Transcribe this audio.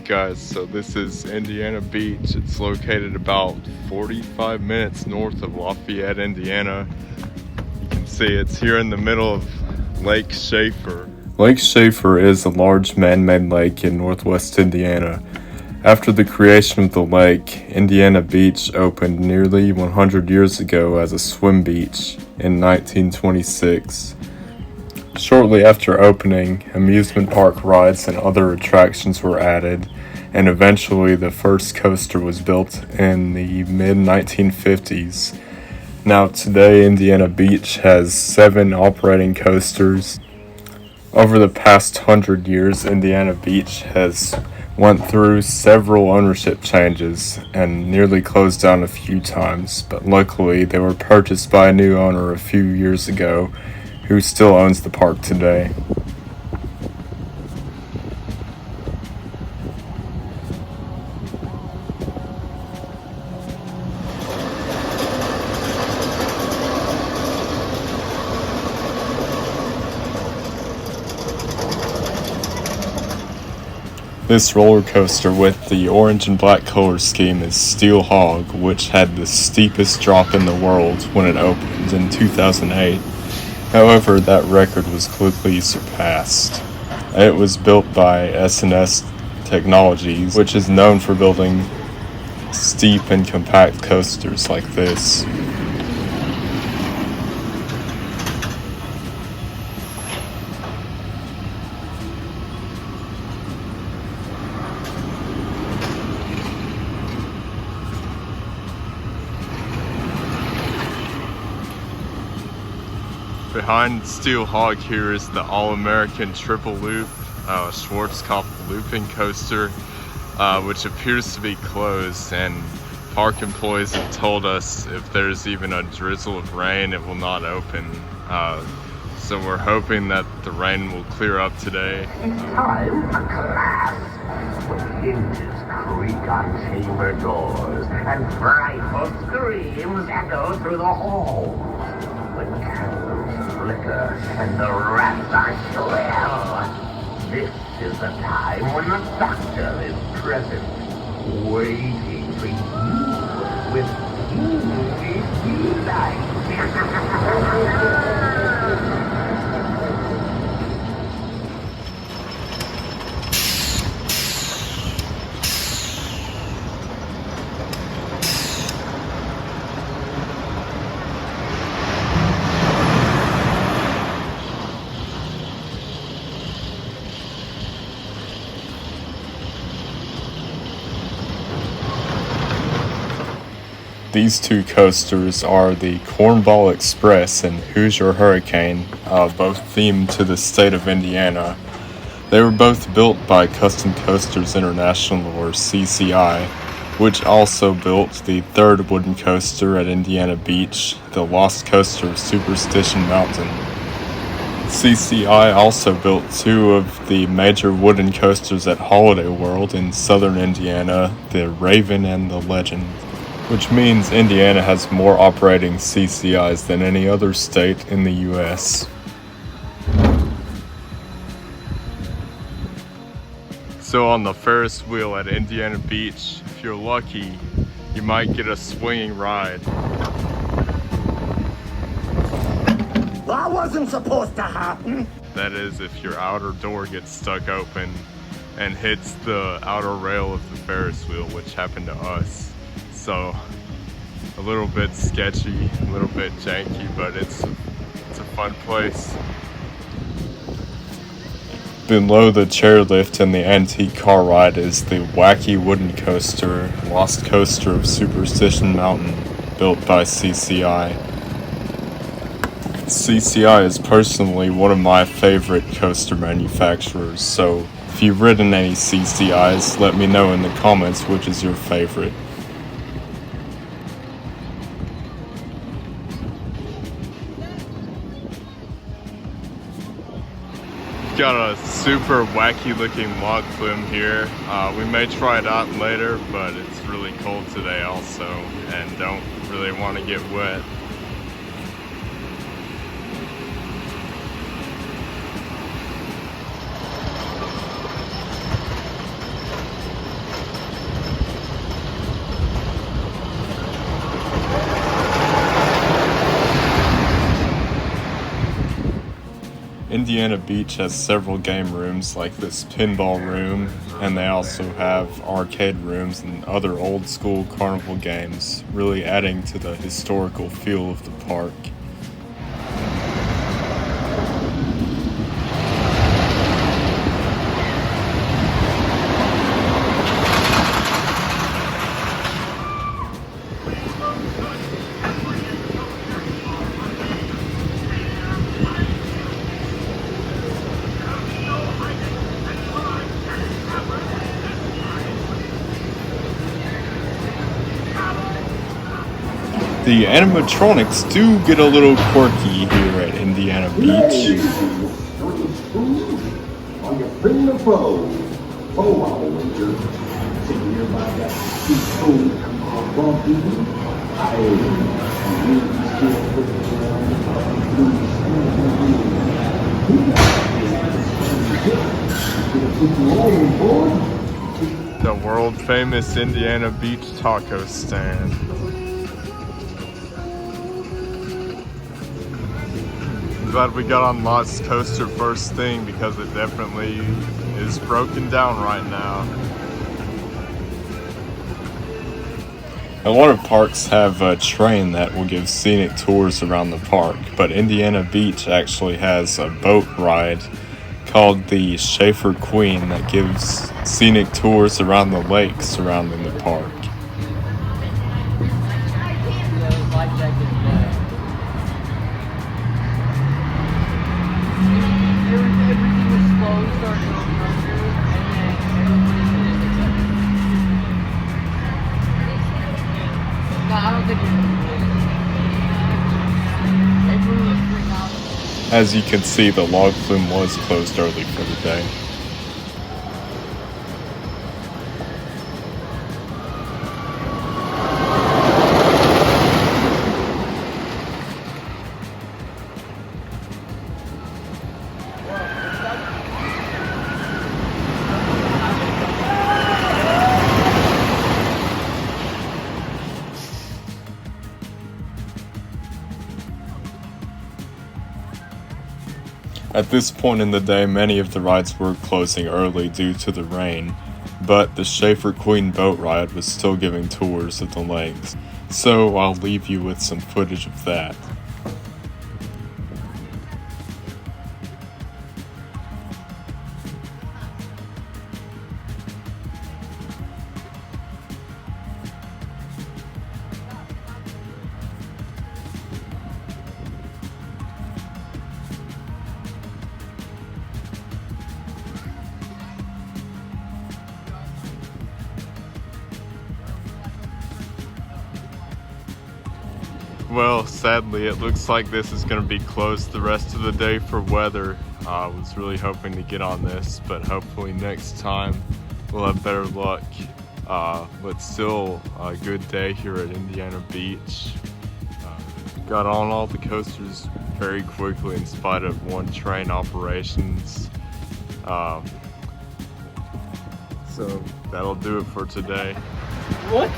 guys, so this is Indiana Beach. It's located about 45 minutes north of Lafayette, Indiana. You can see it's here in the middle of Lake Shafer. Lake Shafer is a large man-made lake in northwest Indiana. After the creation of the lake, Indiana Beach opened nearly 100 years ago as a swim beach in 1926. Shortly after opening, amusement park rides and other attractions were added, and eventually the first coaster was built in the mid-1950s. Now today, Indiana Beach has 7 operating coasters. Over the past 100 years, Indiana Beach has went through several ownership changes and nearly closed down a few times, but luckily they were purchased by a new owner a few years ago who still owns the park today. This roller coaster with the orange and black color scheme is Steel Hawg, which had the steepest drop in the world when it opened in 2008. However, that record was quickly surpassed. It was built by S&S Technologies, which is known for building steep and compact coasters like this. Behind Steel Hawg here is the All-American Triple Loop Schwarzkopf looping coaster, which appears to be closed, and park employees have told us if there's even a drizzle of rain it will not open. So we're hoping that the rain will clear up today. It's time for class, when hinges creak on chamber doors and frightful screams echo through the hall. When candles flicker and the rats are shrill. This is the time when the doctor is present, waiting for you with teeny delight. These two coasters are the Cornball Express and Hoosier Hurricane, both themed to the state of Indiana. They were both built by Custom Coasters International, or CCI, which also built the third wooden coaster at Indiana Beach, the Lost Coaster of Superstition Mountain. CCI also built 2 of the major wooden coasters at Holiday World in southern Indiana, the Raven and the Legend, which means Indiana has more operating CCIs than any other state in the U.S. So on the Ferris wheel at Indiana Beach, if you're lucky, you might get a swinging ride. That wasn't supposed to happen. That is, if your outer door gets stuck open and hits the outer rail of the Ferris wheel, which happened to us. So a little bit sketchy, a little bit janky, but it's a fun place. Below the chairlift and the antique car ride is the wacky wooden coaster, Lost Coaster of Superstition Mountain, built by CCI. CCI is personally one of my favorite coaster manufacturers, so if you've ridden any CCIs, let me know in the comments which is your favorite. Got a super wacky looking log flume here. We may try it out later, but it's really cold today also, and don't really want to get wet. Indiana Beach has several game rooms like this Pinball Room, and they also have arcade rooms and other old school carnival games, really adding to the historical feel of the park. The animatronics do get a little quirky here at Indiana Beach. On your bring the foe. Oh, I'll wager. Sitting here by that cheap food called bumpy. I still put The world famous Indiana Beach taco stand. I'm glad we got on Lost Coaster first thing because it definitely is broken down right now. A lot of parks have a train that will give scenic tours around the park, but Indiana Beach actually has a boat ride called the Shafer Queen that gives scenic tours around the lake surrounding the park. As you can see, the log flume was closed early for the day. At this point in the day, many of the rides were closing early due to the rain, but the Shafer Queen boat ride was still giving tours of the lakes, so I'll leave you with some footage of that. Well, sadly, it looks like this is going to be closed the rest of the day for weather. I was really hoping to get on this, but hopefully next time we'll have better luck. But still a good day here at Indiana Beach. Got on all the coasters very quickly in spite of one train operations. So that'll do it for today. What?